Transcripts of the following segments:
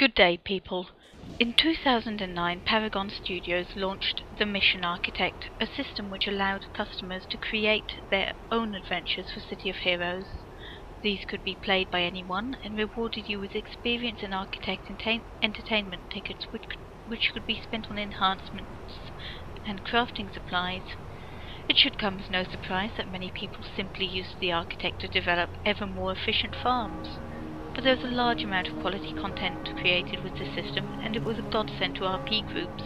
Good day, people. In 2009, Paragon Studios launched the Mission Architect, a system which allowed customers to create their own adventures for City of Heroes. These could be played by anyone and rewarded you with experience and architect entertainment tickets which could be spent on enhancements and crafting supplies. It should come as no surprise that many people simply used the architect to develop ever more efficient farms. But there was a large amount of quality content created with the system, and it was a godsend to RP groups,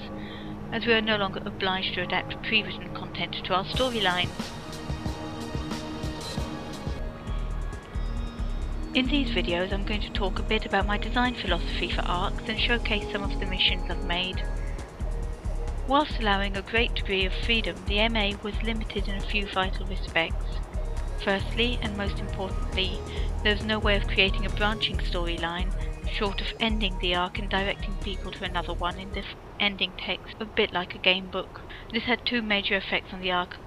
as we are no longer obliged to adapt pre-written content to our storylines. In these videos I'm going to talk a bit about my design philosophy for arcs and showcase some of the missions I've made. Whilst allowing a great degree of freedom, the MA was limited in a few vital respects. Firstly, and most importantly, there was no way of creating a branching storyline, short of ending the arc and directing people to another one in the ending text, a bit like a game book. This had two major effects on the arcs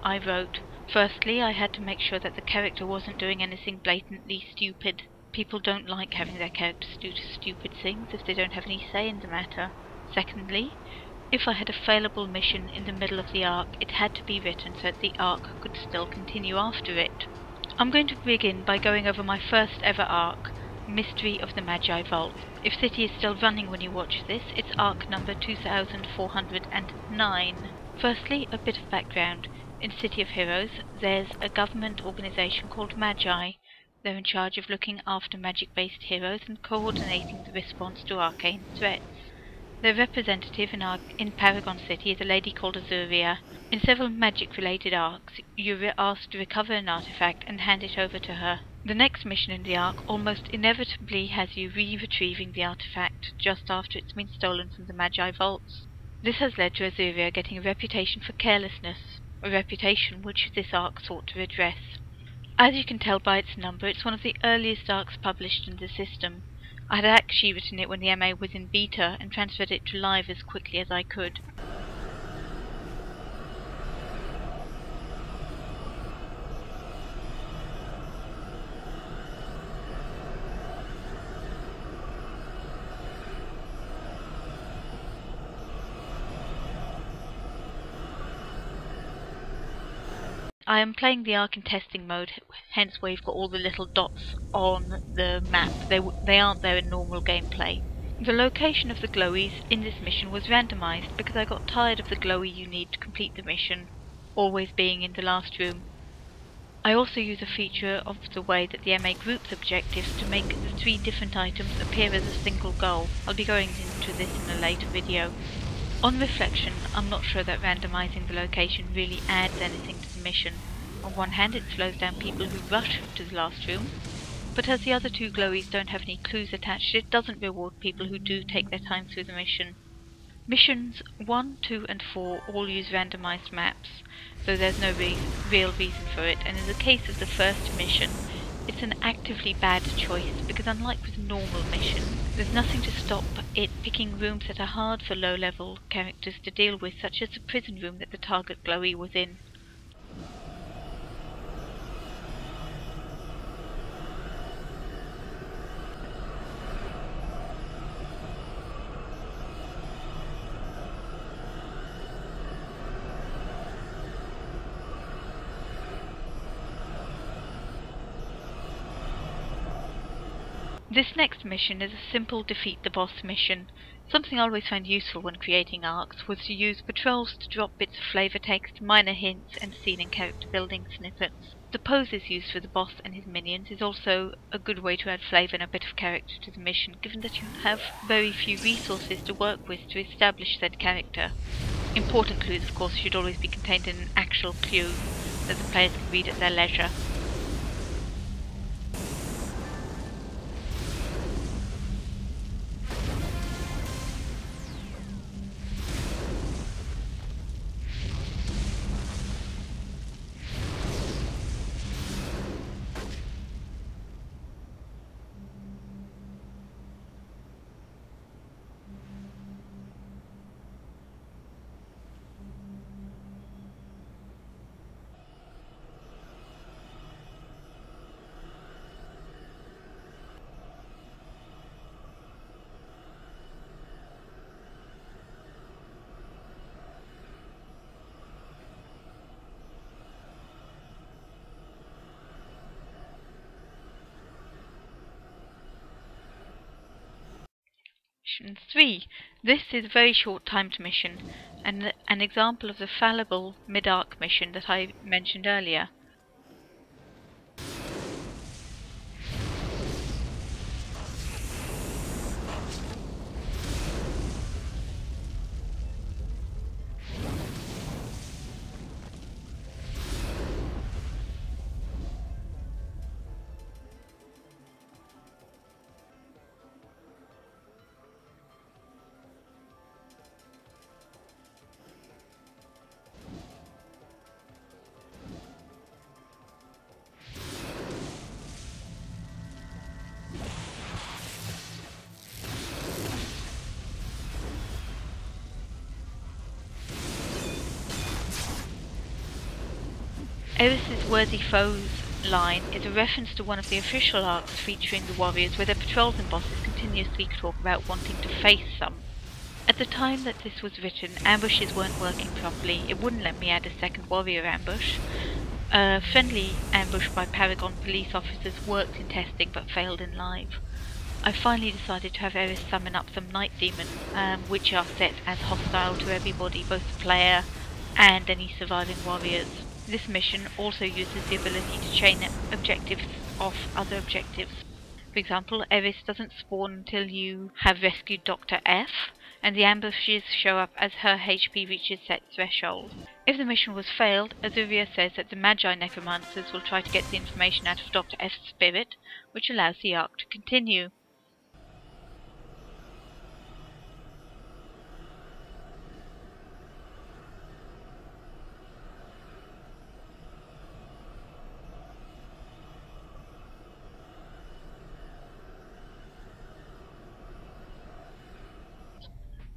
I wrote. Firstly, I had to make sure that the character wasn't doing anything blatantly stupid. People don't like having their characters do stupid things if they don't have any say in the matter. Secondly, if I had a failable mission in the middle of the arc, it had to be written so that the arc could still continue after it. I'm going to begin by going over my first ever arc, Mystery of the Magi Vault. If City is still running when you watch this, it's arc number 2409. Firstly, a bit of background. In City of Heroes, there's a government organisation called Magi. They're in charge of looking after magic-based heroes and coordinating the response to arcane threats. Their representative in Paragon City is a lady called Azuria. In several magic-related arcs, you're asked to recover an artifact and hand it over to her. The next mission in the arc almost inevitably has you retrieving the artifact just after it's been stolen from the Magi vaults. This has led to Azuria getting a reputation for carelessness, a reputation which this arc sought to redress. As you can tell by its number, it's one of the earliest arcs published in the system. I had actually written it when the MA was in beta and transferred it to live as quickly as I could. I am playing the arc in testing mode, hence where you've got all the little dots on the map. They aren't there in normal gameplay. The location of the glowies in this mission was randomised because I got tired of the glowy you need to complete the mission always being in the last room. I also use a feature of the way that the MA groups objectives to make the three different items appear as a single goal. I'll be going into this in a later video. On reflection, I'm not sure that randomising the location really adds anything to the mission. On one hand, it slows down people who rush to the last room, but as the other two glowies don't have any clues attached, it doesn't reward people who do take their time through the mission. Missions 1, 2 and 4 all use randomised maps, though there's no real reason for it, and in the case of the first mission, it's an actively bad choice because unlike with normal missions, there's nothing to stop it picking rooms that are hard for low-level characters to deal with, such as the prison room that the target glowy was in. This next mission is a simple defeat the boss mission. Something I always found useful when creating arcs was to use patrols to drop bits of flavour text, minor hints and scene and character building snippets. The poses used for the boss and his minions is also a good way to add flavour and a bit of character to the mission, given that you have very few resources to work with to establish said character. Important clues, of course, should always be contained in an actual clue that the players can read at their leisure. Mission 3. This is a very short timed mission, and an example of the fallible mid-arc mission that I mentioned earlier. Eris's Worthy Foes line is a reference to one of the official arcs featuring the warriors, where their patrols and bosses continuously talk about wanting to face some. At the time that this was written, ambushes weren't working properly. It wouldn't let me add a second warrior ambush. A friendly ambush by Paragon police officers worked in testing but failed in live. I finally decided to have Eris summon up some night demons, which are set as hostile to everybody, both the player and any surviving warriors. This mission also uses the ability to chain objectives off other objectives. For example, Eris doesn't spawn until you have rescued Dr. F, and the ambushes show up as her HP reaches set threshold. If the mission was failed, Azuria says that the Magi Necromancers will try to get the information out of Dr. F's spirit, which allows the arc to continue.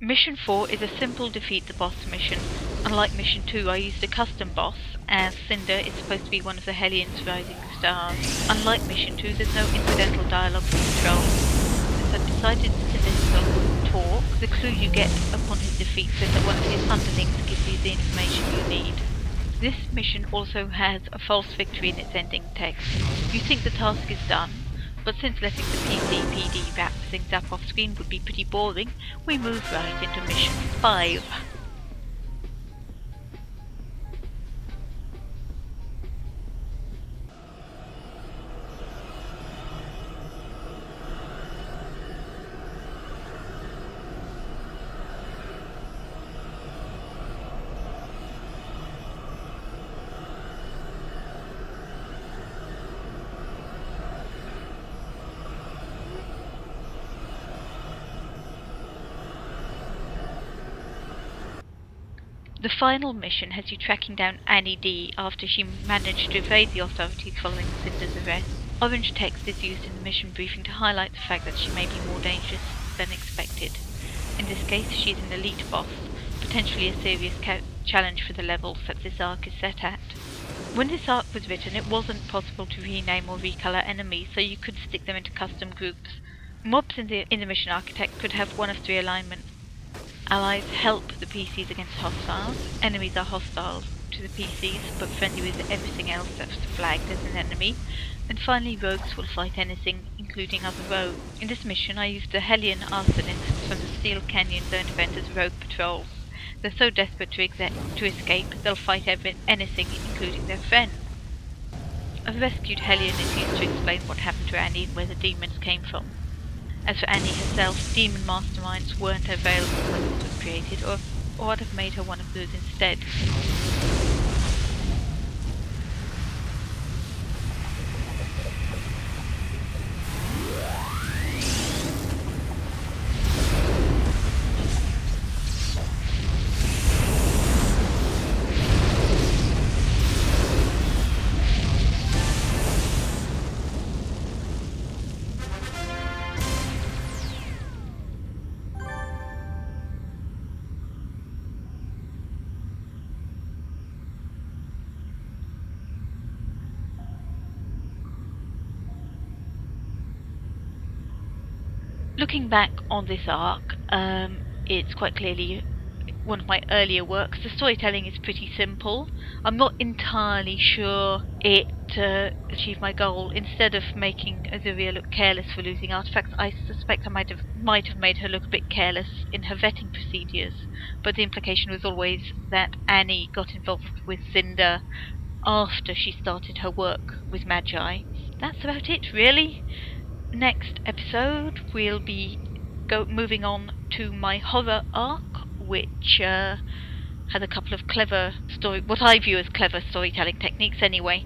Mission 4 is a simple defeat the boss mission. Unlike Mission 2, I used a custom boss, as Cinder is supposed to be one of the Hellions' rising stars. Unlike Mission 2, there's no incidental dialogue to control. Since I've decided Cinder wouldn't talk, the clue you get upon his defeat says that one of his underlings gives you the information you need. This mission also has a false victory in its ending text. You think the task is done, but since letting the PC PD wrap things up off screen would be pretty boring, we move right into Mission 5. The final mission has you tracking down Annie D after she managed to evade the authorities following Cinder's arrest. Orange text is used in the mission briefing to highlight the fact that she may be more dangerous than expected. In this case, she is an elite boss, potentially a serious challenge for the levels that this arc is set at. When this arc was written, it wasn't possible to rename or recolor enemies, so you could stick them into custom groups. Mobs in the mission architect could have one of three alignments. Allies help the PCs against hostiles. Enemies are hostile to the PCs, but friendly with everything else that's flagged as an enemy. And finally, rogues will fight anything, including other rogues. In this mission, I used the Hellion Arsonists from the Steel Canyon Zone event as rogue patrols. They're so desperate to escape, they'll fight anything, including their friends. A rescued Hellion is used to explain what happened to Annie and where the demons came from. As for Annie herself, demon masterminds weren't available when this was created, or I'd have made her one of those instead. Looking back on this arc, it's quite clearly one of my earlier works. The storytelling is pretty simple. I'm not entirely sure it to achieve my goal. Instead of making Azuvia look careless for losing artifacts, I suspect I might have made her look a bit careless in her vetting procedures. But the implication was always that Annie got involved with Cinder after she started her work with Magi. That's about it, really. Next episode, we'll be moving on to my horror arc, which had a couple of what I view as clever storytelling techniques anyway.